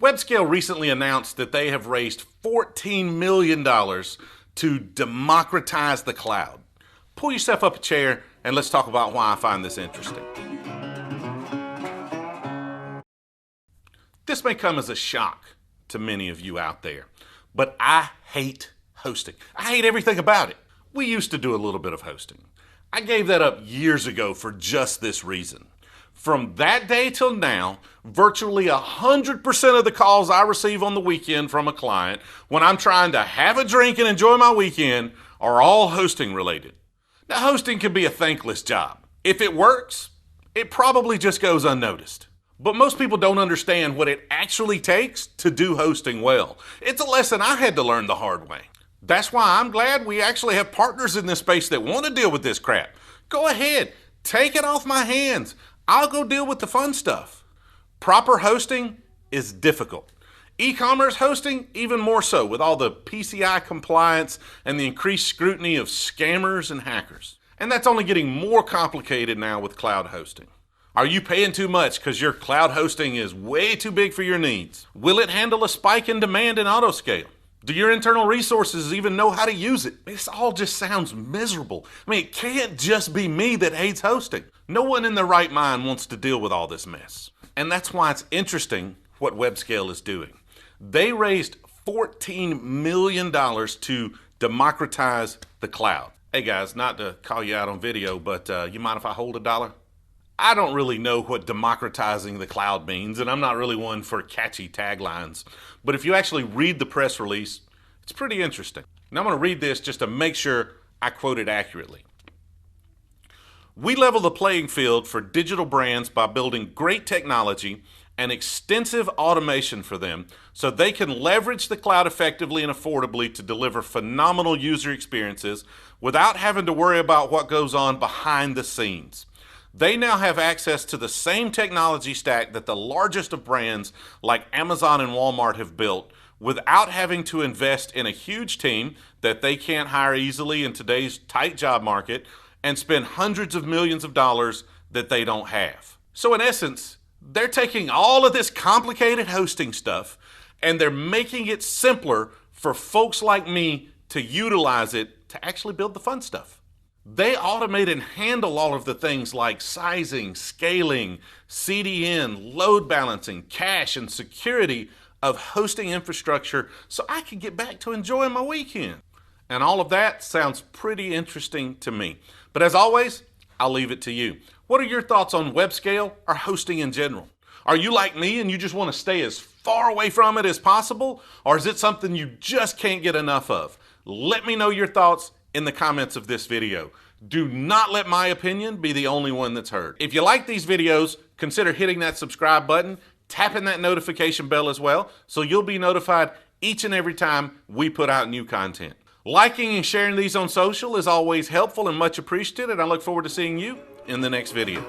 Webscale recently announced that they have raised $14 million to democratize the cloud. Pull yourself up a chair and let's talk about why I find this interesting. This may come as a shock to many of you out there, but I hate hosting. I hate everything about it. We used to do a little bit of hosting. I gave that up years ago for just this reason. From that day till now, virtually 100% of the calls I receive on the weekend from a client when I'm trying to have a drink and enjoy my weekend are all hosting related. Now, hosting can be a thankless job. If it works, it probably just goes unnoticed. But most people don't understand what it actually takes to do hosting well. It's a lesson I had to learn the hard way. That's why I'm glad we actually have partners in this space that want to deal with this crap. Go ahead, take it off my hands. I'll go deal with the fun stuff. Proper hosting is difficult. E-commerce hosting, even more so, with all the PCI compliance and the increased scrutiny of scammers and hackers. And that's only getting more complicated now with cloud hosting. Are you paying too much because your cloud hosting is way too big for your needs? Will it handle a spike in demand in autoscale? Do your internal resources even know how to use it? This all just sounds miserable. I mean, it can't just be me that hates hosting. No one in their right mind wants to deal with all this mess. And that's why it's interesting what Webscale is doing. They raised $14 million to democratize the cloud. Hey guys, not to call you out on video, but you mind if I hold $1? I don't really know what democratizing the cloud means, and I'm not really one for catchy taglines. But if you actually read the press release, it's pretty interesting. Now I'm going to read this just to make sure I quote it accurately. We level the playing field for digital brands by building great technology and extensive automation for them so they can leverage the cloud effectively and affordably to deliver phenomenal user experiences without having to worry about what goes on behind the scenes. They now have access to the same technology stack that the largest of brands like Amazon and Walmart have built without having to invest in a huge team that they can't hire easily in today's tight job market and spend hundreds of millions of dollars that they don't have. So in essence, they're taking all of this complicated hosting stuff and they're making it simpler for folks like me to utilize it to actually build the fun stuff. They automate and handle all of the things like sizing, scaling, CDN, load balancing, cache, and security of hosting infrastructure so I can get back to enjoying my weekend. And all of that sounds pretty interesting to me. But as always, I'll leave it to you. What are your thoughts on Webscale or hosting in general? Are you like me and you just want to stay as far away from it as possible? Or is it something you just can't get enough of? Let me know your thoughts in the comments of this video. Do not let my opinion be the only one that's heard. If you like these videos, consider hitting that subscribe button, tapping that notification bell as well, so you'll be notified each and every time we put out new content. Liking and sharing these on social is always helpful and much appreciated, and I look forward to seeing you in the next video.